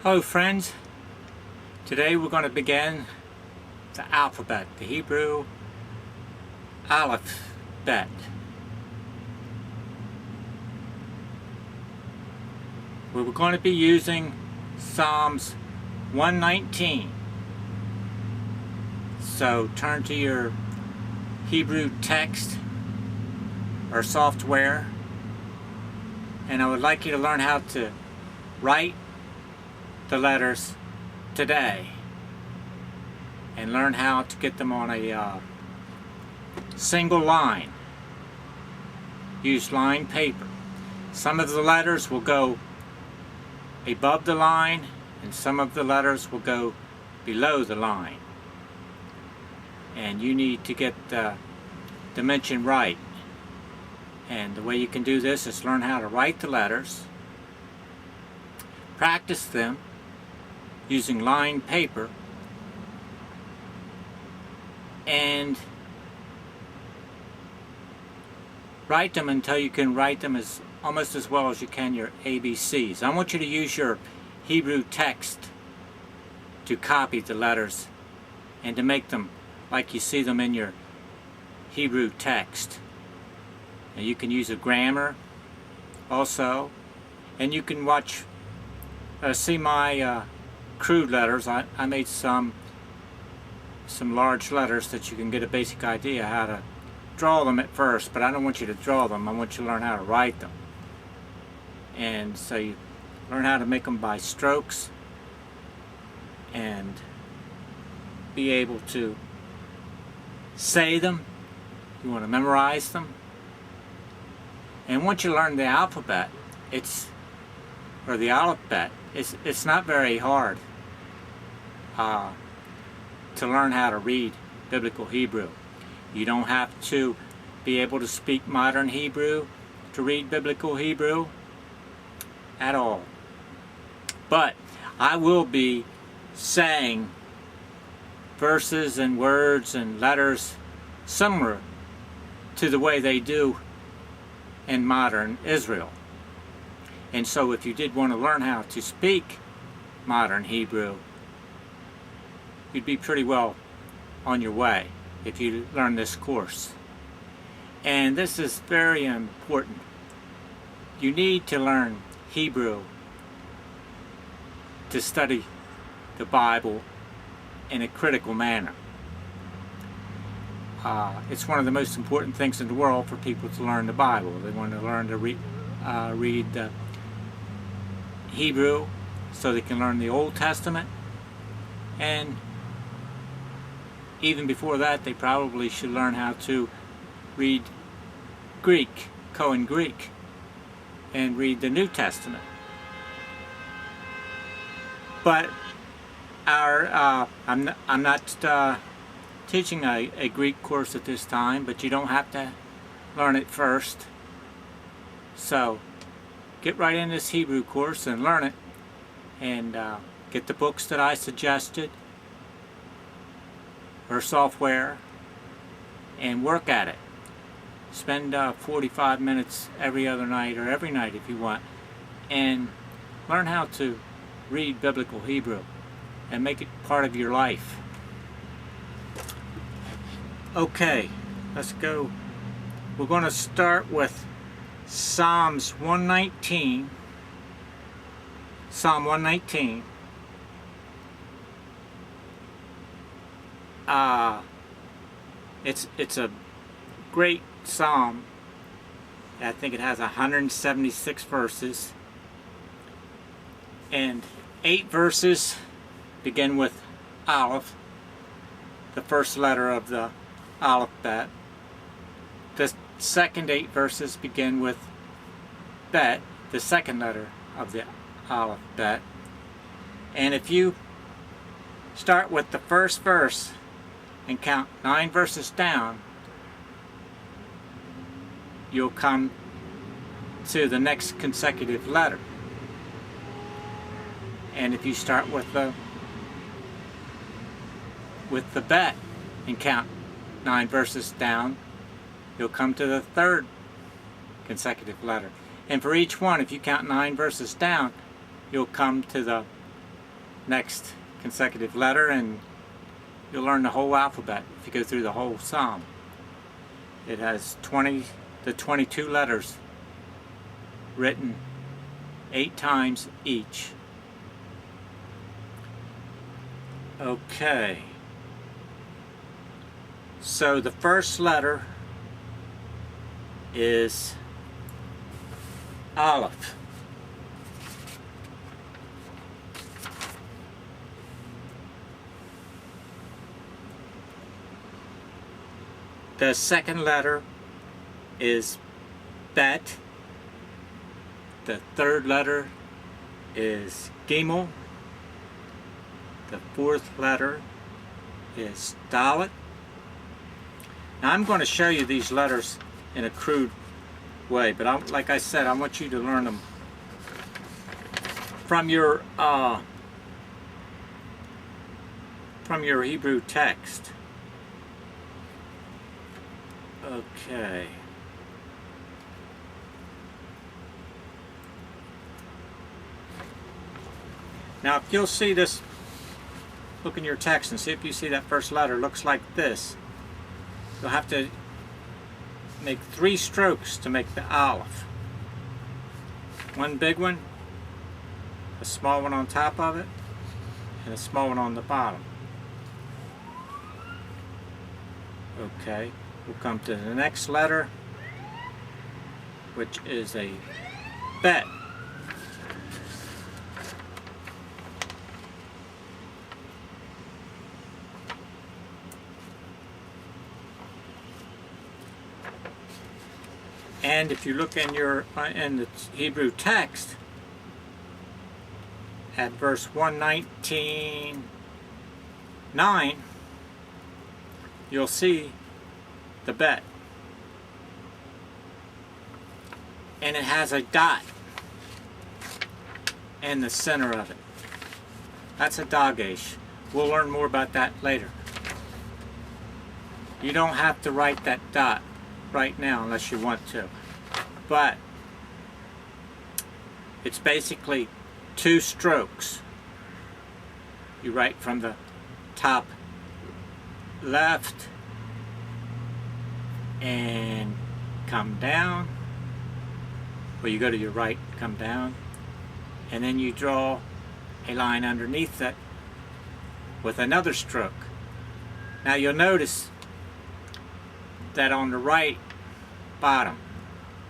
Hello friends, today we're going to begin the alphabet, the Hebrew Alephbet. We're going to be using Psalms 119. So turn to your Hebrew text or software, and I would like you to learn how to write the letters today and learn how to get them on a single line. Use line paper. Some of the letters will go above the line and some of the letters will go below the line, and you need to get the dimension right. And the way you can do this is learn how to write the letters, practice them using lined paper, and write them until you can write them almost as well as you can your ABCs. I want you to use your Hebrew text to copy the letters and to make them like you see them in your Hebrew text. And you can use a grammar also, and you can see my crude letters. I made some large letters that you can get a basic idea how to draw them at first, but I don't want you to draw them. I want you to learn how to write them. And so you learn how to make them by strokes and be able to say them. You want to memorize them. And once you learn the alphabet, the Aleph-bet, it's not very hard to learn how to read Biblical Hebrew. You don't have to be able to speak modern Hebrew to read Biblical Hebrew at all. But I will be saying verses and words and letters similar to the way they do in modern Israel. And so if you did want to learn how to speak modern Hebrew, you'd be pretty well on your way if you learn this course. And this is very important. You need to learn Hebrew to study the Bible in a critical manner. It's one of the most important things in the world for people to learn the Bible. They want to learn to read Hebrew so they can learn the Old Testament, and even before that they probably should learn how to read Greek, Koine Greek, and read the New Testament. But I'm not teaching a Greek course at this time, but you don't have to learn it first. So get right in this Hebrew course and learn it, and get the books that I suggested or software and work at it. Spend 45 minutes every other night or every night if you want, and learn how to read Biblical Hebrew and make it part of your life. Okay, let's go. We're going to start with Psalms 119. Psalm 119. It's a great psalm. I think it has 176 verses, and 8 verses begin with Aleph, the first letter of the alphabet. The second 8 verses begin with Bet, the second letter of the alphabet. And if you start with the first verse and count 9 verses down, you'll come to the next consecutive letter. And if you start with the Bet and count 9 verses down, you'll come to the third consecutive letter. And for each one, if you count 9 verses down, you'll come to the next consecutive letter, and you'll learn the whole alphabet if you go through the whole psalm. It has 20 to 22 letters written 8 times each. Okay. So the first letter is Aleph. The second letter is Bet. The third letter is Gimel. The fourth letter is Dalet. Now I'm going to show you these letters in a crude way, but like I said, I want you to learn them from your Hebrew text. Okay. Now if you'll see this, look in your text and see if you see that first letter looks like this. You'll have to make 3 strokes to make the Aleph. One big one, a small one on top of it, and a small one on the bottom. Okay, we'll come to the next letter, which is a Bet. And if you look in your in the Hebrew text at verse 119:9, you'll see the Bet, and it has a dot in the center of it. That's a dagesh. We'll learn more about that later. You don't have to write that dot right now unless you want to, but it's basically 2 strokes. You write from the top left and come down, or you go to your right, come down, and then you draw a line underneath it with another stroke. Now you'll notice that on the right bottom,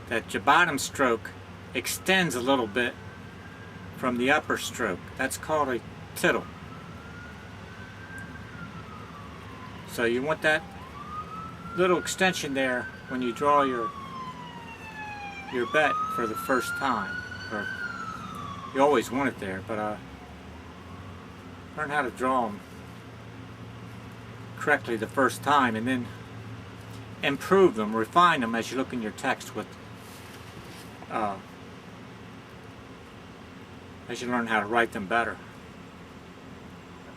that your bottom stroke extends a little bit from the upper stroke. That's called a tittle. So you want that little extension there when you draw your Bet for the first time. Or you always want it there, but learn how to draw them correctly the first time, and then improve them, refine them as you look in your text with as you learn how to write them better.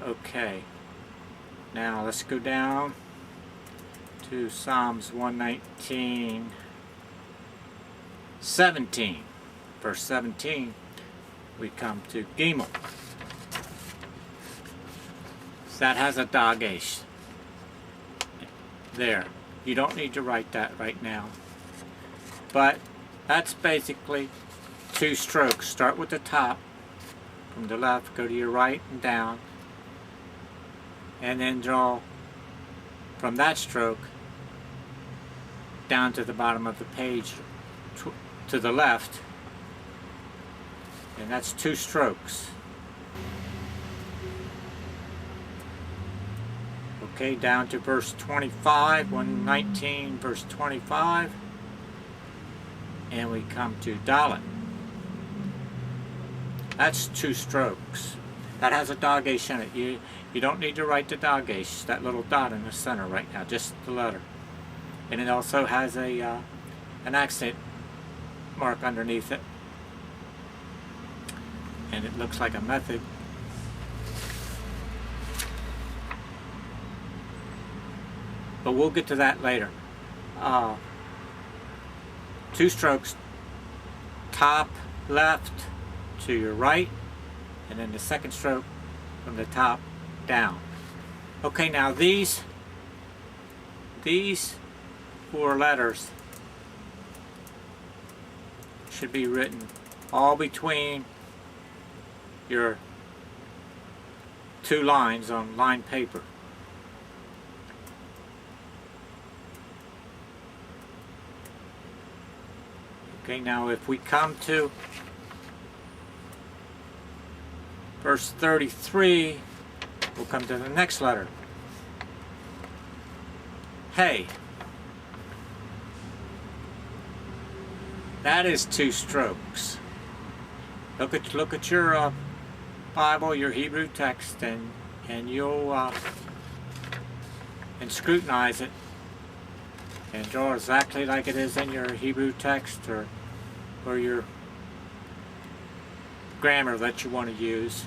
Okay, now let's go down to Psalms 119:17. Verse 17, we come to Gimel. That has a dagesh there. You don't need to write that right now, but that's basically 2 strokes. Start with the top from the left, go to your right and down, and then draw from that stroke down to the bottom of the page to the left, and that's 2 strokes. Okay, down to verse 25, 119 verse 25, and we come to Dalet. That's 2 strokes. That has a dagesh in it. You don't need to write the dagesh, that little dot in the center right now, just the letter. And it also has a an accent mark underneath it, and it looks like a method. But we'll get to that later. 2 strokes, top left to your right, and then the second stroke from the top down. Okay, now these 4 letters should be written all between your 2 lines on lined paper. Okay, now if we come to verse 33, we'll come to the next letter. Hey. That is 2 strokes. Look at your Bible, your Hebrew text, and you'll and scrutinize it and draw exactly like it is in your Hebrew text or your grammar that you want to use.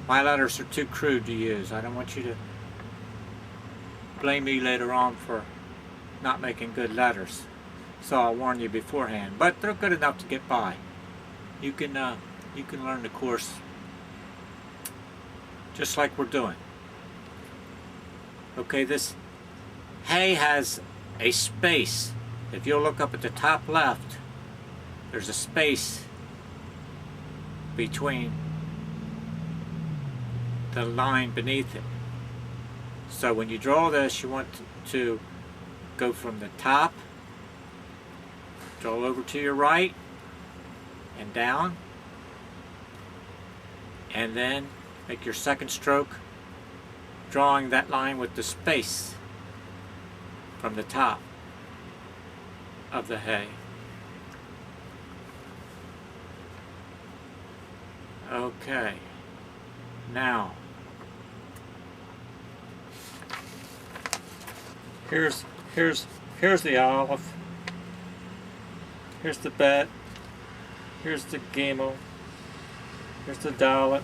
My letters are too crude to use. I don't want you to blame me later on for not making good letters. So I'll warn you beforehand. But they're good enough to get by. You can learn the course just like we're doing. Okay, this hey has a space. If you'll look up at the top left, there's a space between the line beneath it. So when you draw this, you want to go from the top, draw over to your right and down, and then make your second stroke drawing that line with the space from the top of the hay. Okay, now here's the Aleph, here's the Bet, here's the Gimel, here's the Dalet,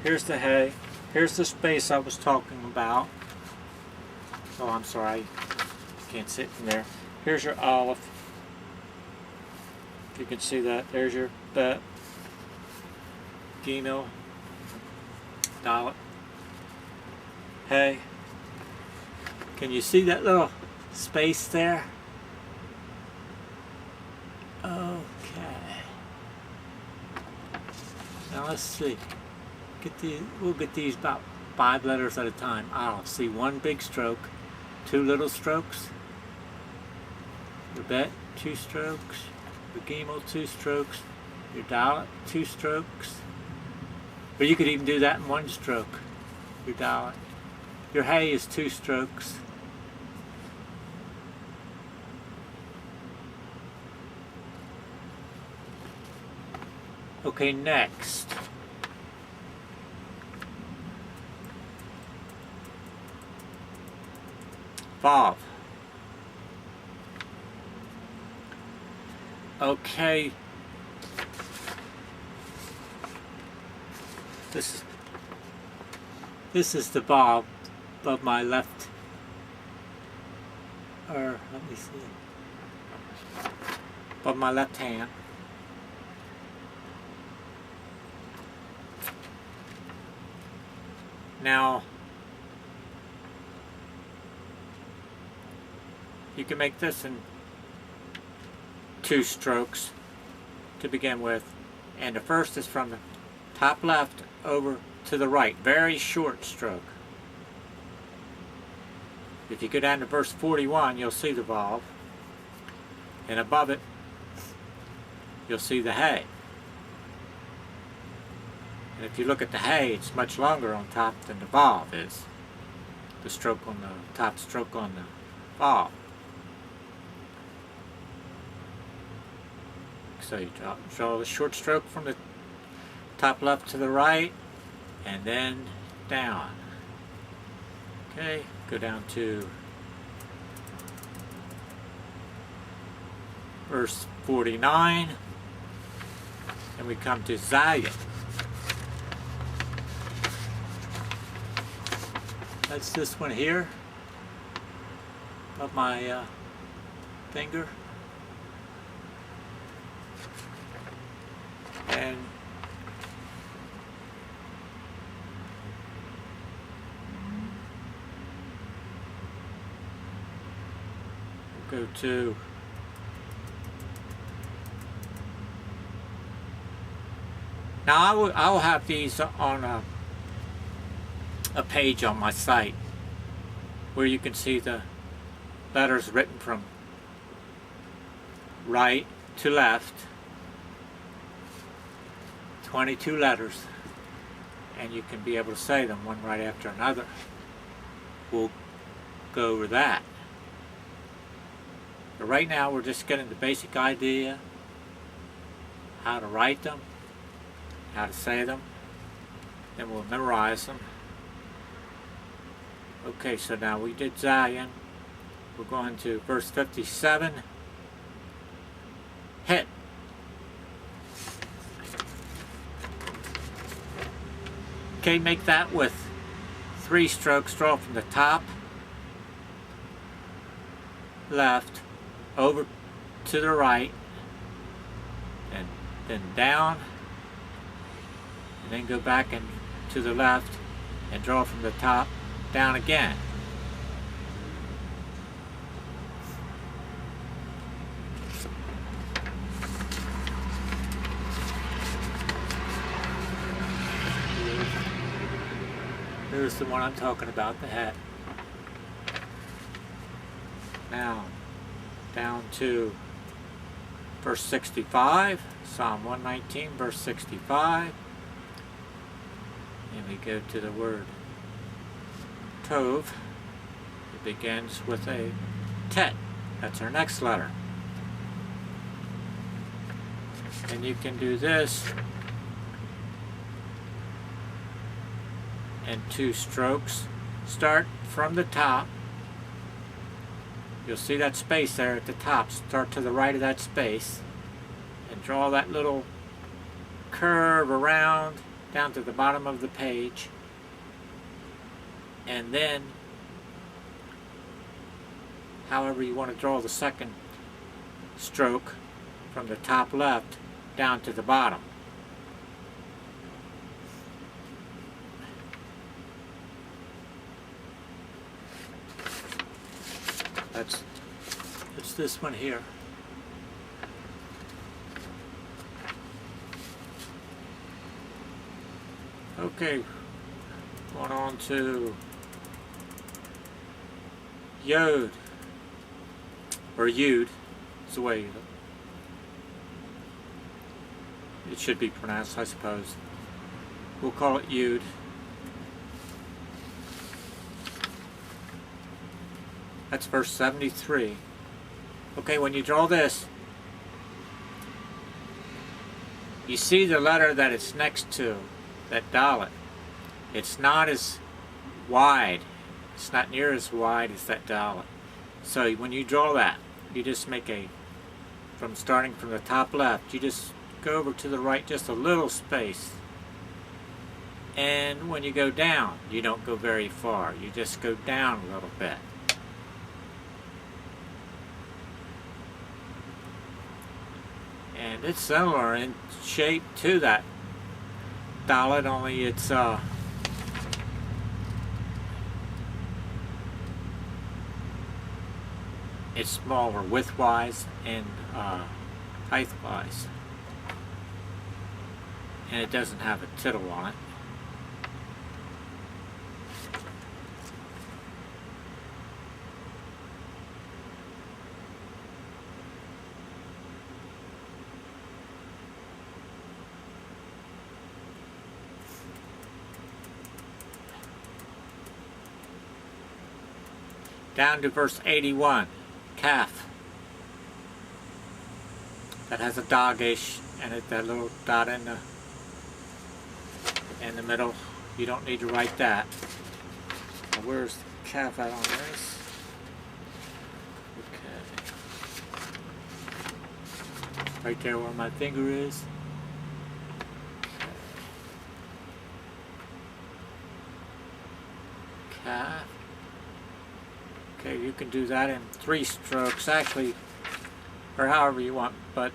here's the Hey, here's the space I was talking about. Oh, I'm sorry, I can't sit in there. Here's your Aleph. You can see that. There's your Bet, Gimel, Dalet, Hey. Can you see that little space there? Okay. Now let's see. We'll get these about 5 letters at a time. I'll see 1 big stroke, 2 little strokes. Your Bet, 2 strokes. Your Gimel, 2 strokes. Your Dalet, 2 strokes. Or you could even do that in 1 stroke. Your Dalet. Your Hey is 2 strokes. Okay, next. Vav. Okay. This is the Vav above my left, or let me see, above my left hand. Now, you can make this in 2 strokes to begin with, and the first is from the top left over to the right, very short stroke. If you go down to verse 41, you'll see the Vav, and above it you'll see the Hey. And if you look at the Hey, it's much longer on top than the Vav is. The stroke on the top stroke on the Vav. So you draw the short stroke from the top left to the right, and then down. Okay, go down to verse 49, and we come to Zayin. That's this one here, of my finger. go to now I will have these on a page on my site where you can see the letters written from right to left, 22 letters, and you can be able to say them one right after another. We'll go over that. But right now we're just getting the basic idea, how to write them, how to say them, then we'll memorize them. Okay, so now we did Zayin. We're going to verse 57. Hit. Okay, make that with 3 strokes. Draw from the top, left, over to the right, and then down, and then go back and to the left and draw from the top, down again. Here's the one I'm talking about, the hat. Now, down to verse 65, Psalm 119, verse 65. And we go to the word Tov. It begins with a tet. That's our next letter. And you can do this in 2 strokes. Start from the top. You'll see that space there at the top. Start to the right of that space and draw that little curve around down to the bottom of the page, and then however you want to draw the second stroke from the top left down to the bottom. It's this one here. Okay, going on to Yod, or Yud, it's the way it should be pronounced, I suppose. We'll call it Yud. That's verse 73. Okay, when you draw this, you see the letter that it's next to, that Dalet. It's not as wide. It's not near as wide as that Dalet. So when you draw that, you just make starting from the top left, you just go over to the right just a little space. And when you go down, you don't go very far. You just go down a little bit. And it's similar in shape to that Dalet, only it's smaller width-wise and height-wise, and it doesn't have a tittle on it. Down to verse 81, Kaf. That has a dogish and that little dot in the middle. You don't need to write that. Now, where's the Kaf at on this? Okay. Right there where my finger is. Kaf. Okay, you can do that in 3 strokes, actually, or however you want, but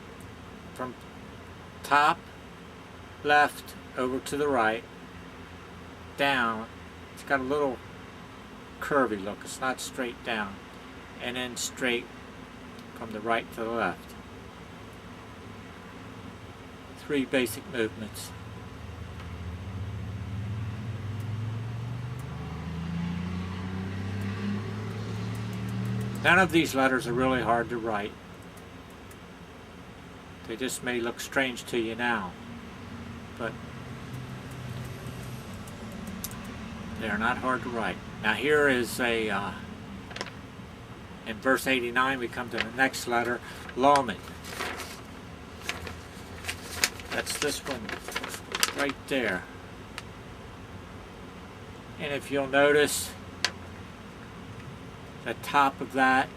from top, left, over to the right, down. It's got a little curvy look. It's not straight down. And then straight from the right to the left. 3 basic movements. None of these letters are really hard to write. They just may look strange to you now, but they're not hard to write. Now here is a, in verse 89 we come to the next letter, Lamed. That's this one right there. And if you'll notice, the top of that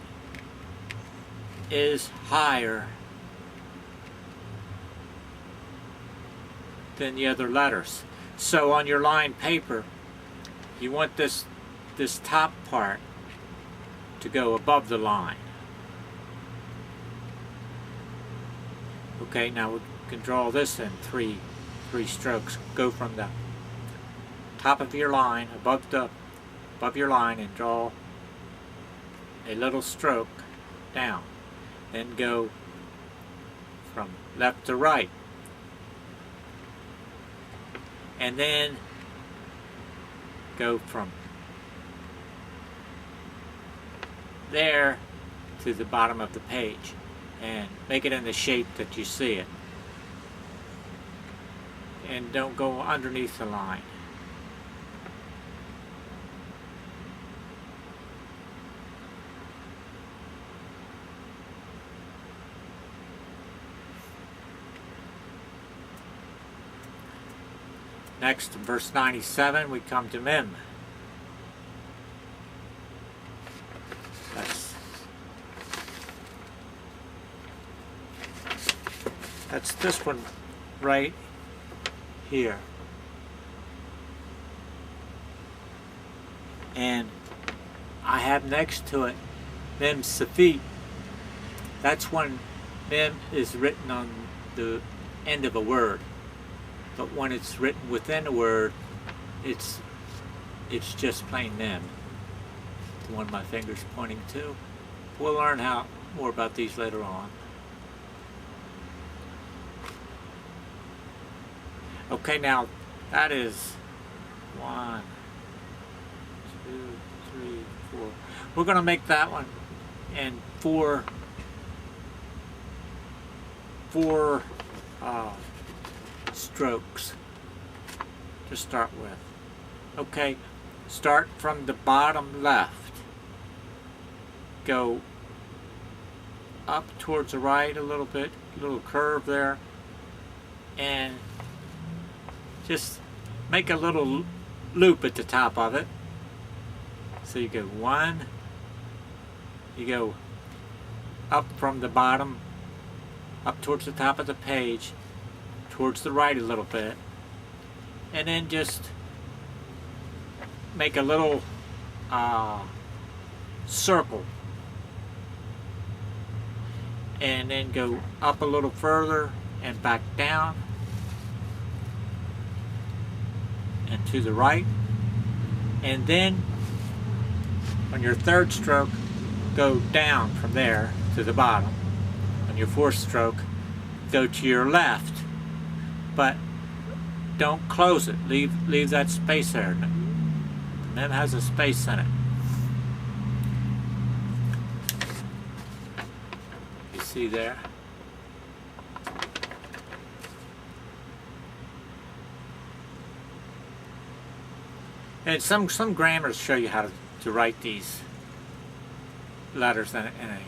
is higher than the other letters. So on your lined paper, you want this top part to go above the line. Okay, now we can draw this in three strokes. Go from the top of your line above your line and draw a little stroke down. Then go from left to right. And then go from there to the bottom of the page and make it in the shape that you see it. And don't go underneath the line. Next, in verse 97, we come to Mem. That's this one right here. And I have next to it Mem Safit. That's when Mem is written on the end of a word. But when it's written within a word, it's just plain Mem. The one my finger's pointing to. We'll learn more about these later on. Okay, now that is 1, 2, 3, 4. We're going to make that one in four strokes to start with. Okay, start from the bottom left. Go up towards the right a little bit, little curve there, and just make a little loop at the top of it. So you go 1, you go up from the bottom, up towards the top of the page, towards the right a little bit, and then just make a little circle, and then go up a little further and back down and to the right, and then on your third stroke go down from there to the bottom. On your fourth stroke go to your left, but don't close it. Leave that space there. The Mem has a space in it. You see there? And some grammars show you how to write these letters in a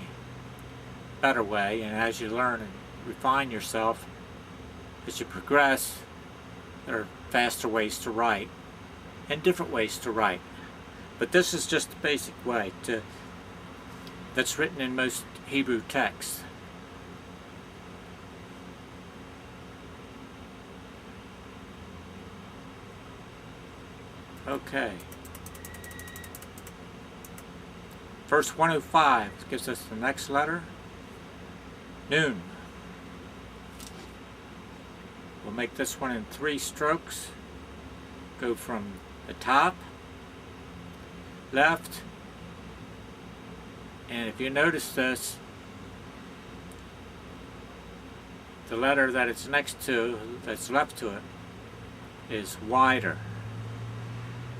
better way, and as you learn and refine yourself, as you progress, there are faster ways to write and different ways to write. But this is just the basic way that's written in most Hebrew texts. Okay. Verse 105 gives us the next letter, Nun. We'll make this one in 3 strokes. Go from the top, left, and if you notice this, the letter that it's next to, that's left to it, is wider.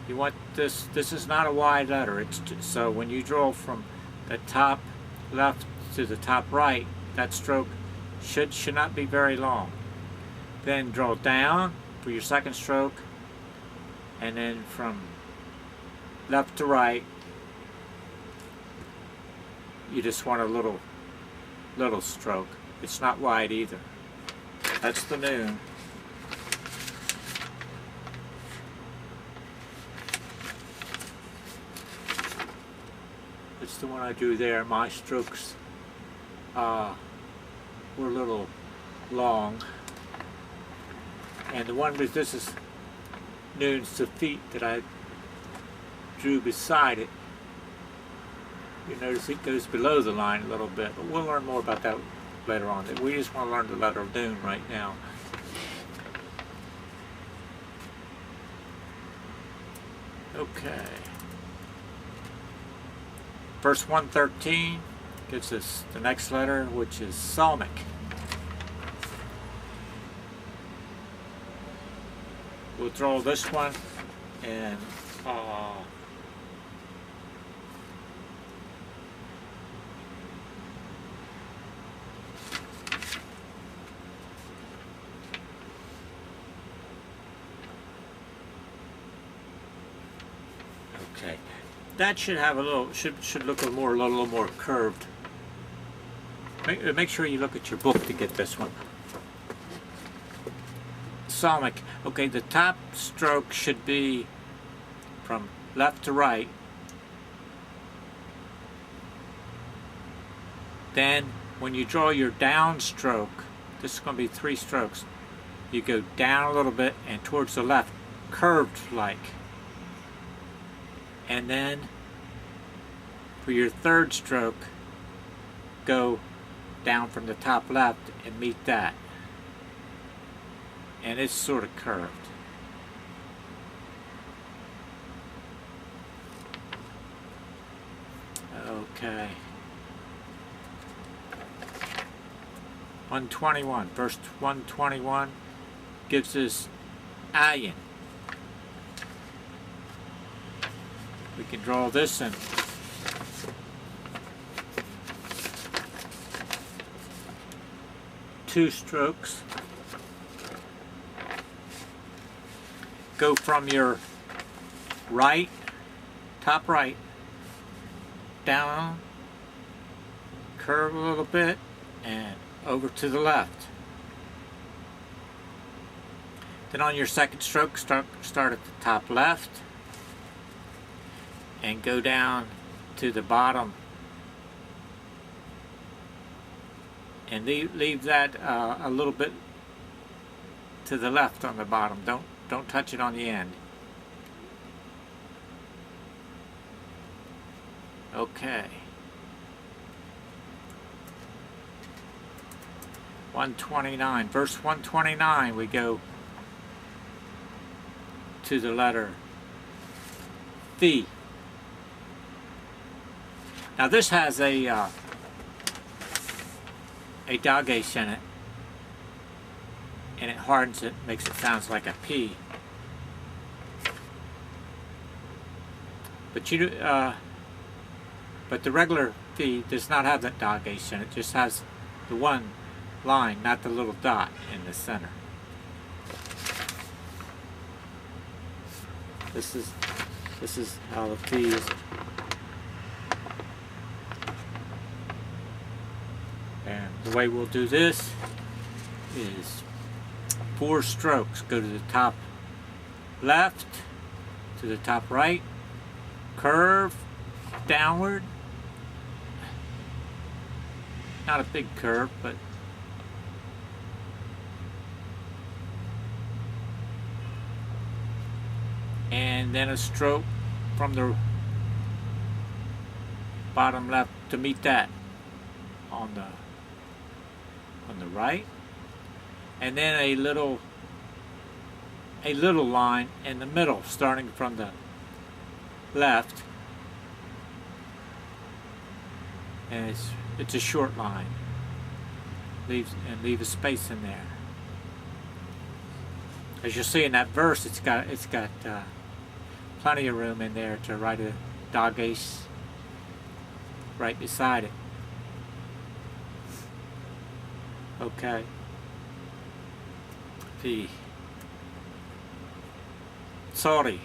You want this is not a wide letter. So when you draw from the top left to the top right, that stroke should not be very long. Then draw down for your second stroke, and then from left to right, you just want a little stroke. It's not wide either. That's the Nun. It's the one I drew there. My strokes were a little long. And the one with this is Nun's feet that I drew beside it. You notice it goes below the line a little bit, but we'll learn more about that later on. We just want to learn the letter of Nun right now. Okay. Verse 113 gives us the next letter, which is Samekh. We'll draw this one and okay. That should have a little should look a little more curved. Make sure you look at your book to get this one. Samekh. Okay, the top stroke should be from left to right. Then when you draw your down stroke, this is going to be 3 strokes. You go down a little bit and towards the left, curved like. And then for your third stroke, go down from the top left and meet that. And it's sort of curved. Okay. 121, verse 121 gives us Ayin. We can draw this in 2 strokes. Go from your right, top right, down, curve a little bit, and over to the left. Then on your second stroke, start at the top left, and go down to the bottom, and leave that a little bit to the left on the bottom. Don't touch it on the end. Okay. 129. Verse 129, we go to the letter Phi. Now this has a dagesh in it, and it hardens it, makes it sound like a P. But the regular Phi does not have that dagesh in it. It just has the one line, not the little dot in the center. This is how the Phi is. And the way we'll do this is 4 strokes. Go to the top left, to the top right, curve downward. Not a big curve, but and then a stroke from the bottom left to meet that on the right, and then a little line in the middle starting from the left, and it's a short line. leave a space in there. As you'll see in that verse, it's got plenty of room in there to write a dagesh right beside it. Okay. The Tsade,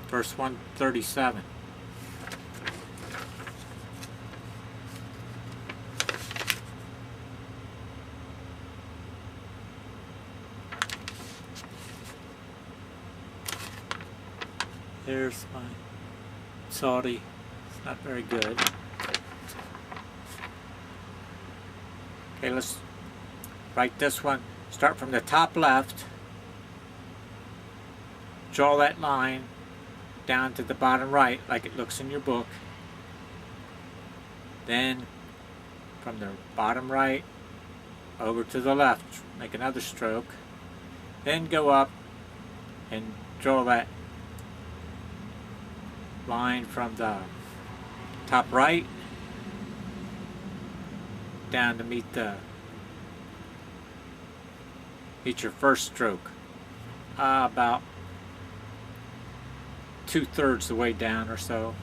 verse 137. There's my Tsade. It's not very good. Okay, let's write this one. Start from the top left. Draw that line down to the bottom right like it looks in your book. Then from the bottom right over to the left, make another stroke. Then go up and draw that line from the top right down to meet your first stroke, about 2/3 the way down or so.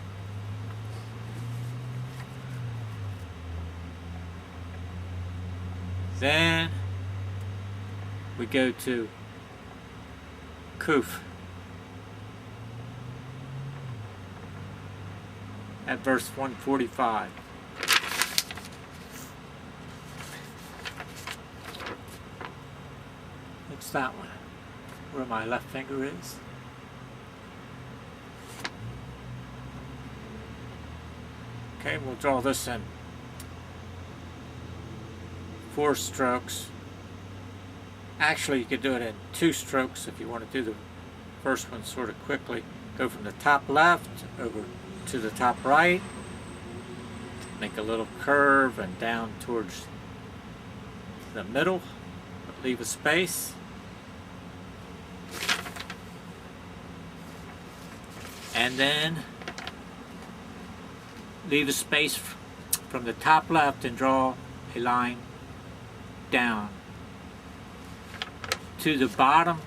Then we go to Qof at verse 145. It's that one, where my left finger is. Okay, we'll draw this in 4 strokes. Actually, you could do it in 2 strokes if you want to do the first one sort of quickly. Go from the top left over to the top right, make a little curve and down towards the middle, leave a space. And then leave a space from the top left and draw a line down to the bottom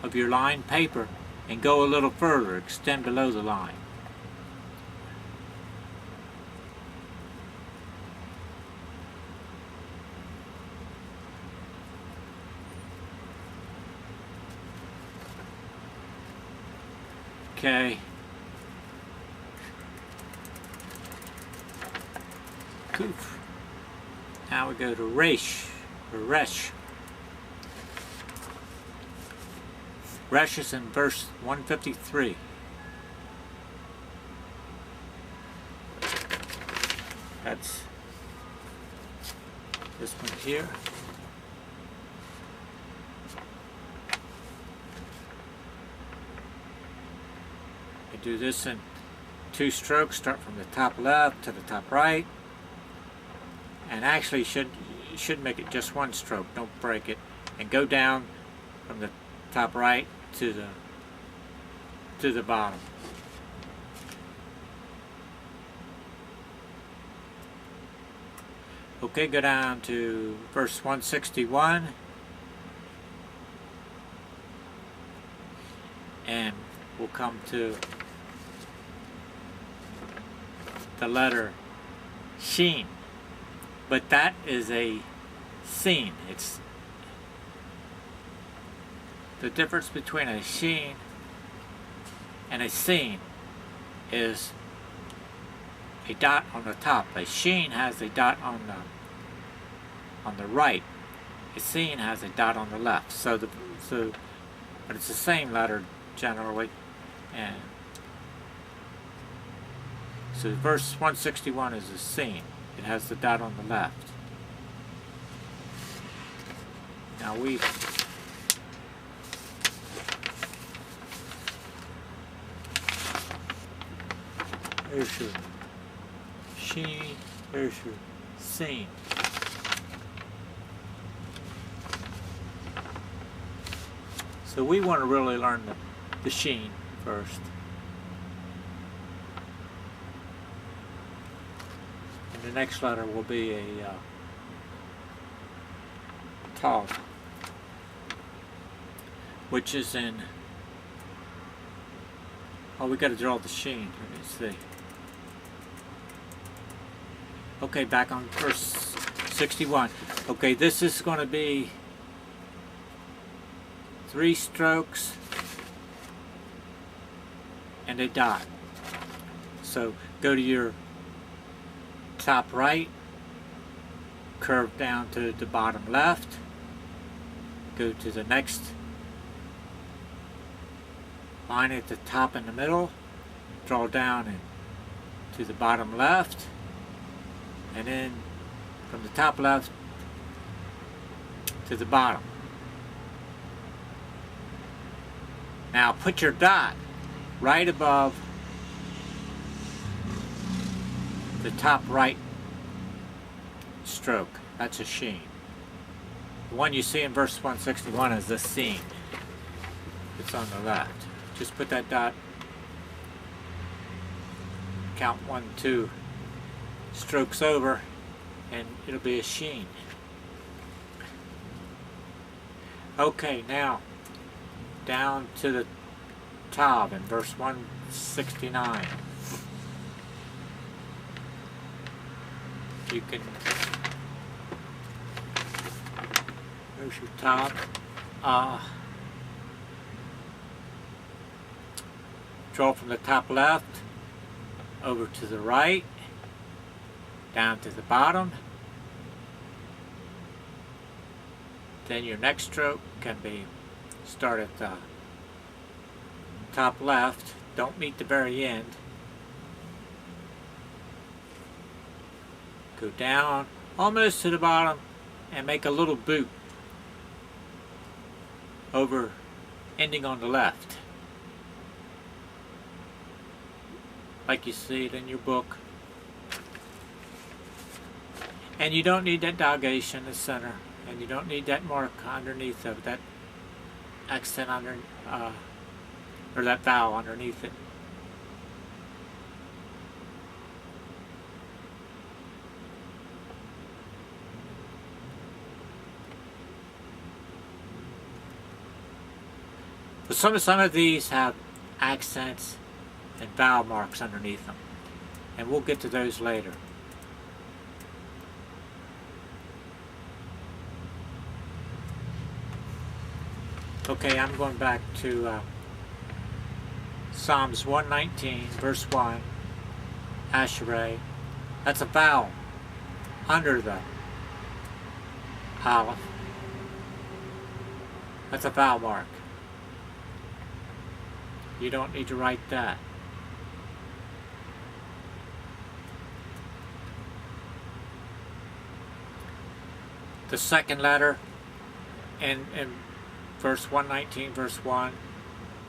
of your line paper and go a little further, extend below the line. Okay. Qof. Now we go to Resh, or Resh. Resh is in verse 153. That's this one here. I do this in 2 strokes, start from the top left to the top right. And actually you should make it just 1 stroke, don't break it. And go down from the top right to the bottom. Okay, go down to verse 161 and we'll come to the letter Shin, but that is a Sin. It's the difference between a Shin and a Sin is a dot on the top. A Shin has a dot on the right. A Sin has a dot on the left. But it's the same letter generally. And so verse 161 is a Sin. It has the dot on the left. Now there's your Shin, there's your Sin. So we want to really learn the Shin first. And the next letter will be a Tav, which is in, oh, we got to draw the Shin. Let me see. Okay, back on verse 61. Okay, this is going to be 3 strokes and a dot. So go to your top right, curve down to the bottom left, go to the next line at the top in the middle, draw down and to the bottom left, and then from the top left to the bottom. Now put your dot right above the top right stroke. That's a Shin. The one you see in verse 161 is the Sin. It's on the left. Just put that dot, count 1, 2 strokes over, and it'll be a Shin. Okay, now down to the Tav in verse 169. You can, there's your top. Draw from the top left over to the right, down to the bottom. Then your next stroke can be start at the top left, don't meet the very end. Go down almost to the bottom and make a little boot over, ending on the left, like you see it in your book. And you don't need that dogation in the center, and you don't need that mark underneath of that accent under, or that vowel underneath it. But some of these have accents and vowel marks underneath them, and we'll get to those later. Okay, I'm going back to Psalms 119, verse 1, Asherah. That's a vowel under the Aleph. That's a vowel mark. You don't need to write that. The second letter in verse 119, verse 1,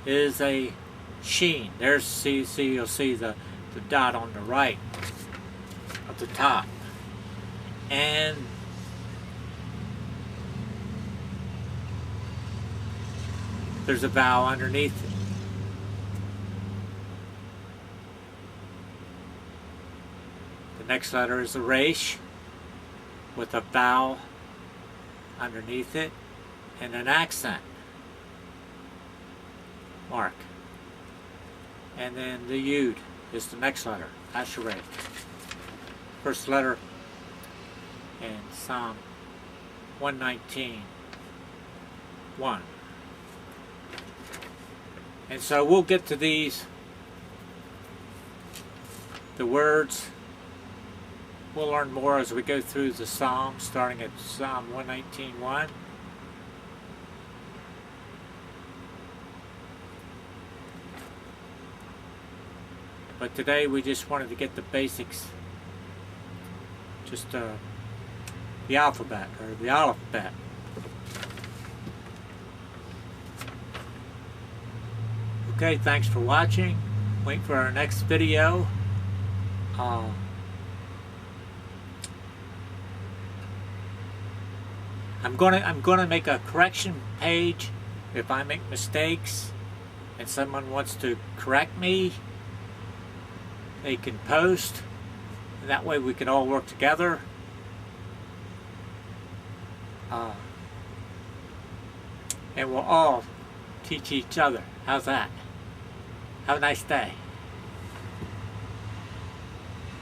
is a Shin. There's, you'll see the dot on the right of the top. And there's a vowel underneath it. The next letter is a Resh with a vowel underneath it and an accent mark. And then the Yud is the next letter, Asherah. First letter in Psalm 119, 1. And so we'll get to these, the words. We'll learn more as we go through the Psalm, starting at Psalm 119, 1. But today we just wanted to get the basics, just the alphabet, or the Alephbet. Okay, thanks for watching. Wait for our next video. I'm gonna make a correction page if I make mistakes and someone wants to correct me. They can post That way we can all work together. And we'll all teach each other. How's that? Have a nice day.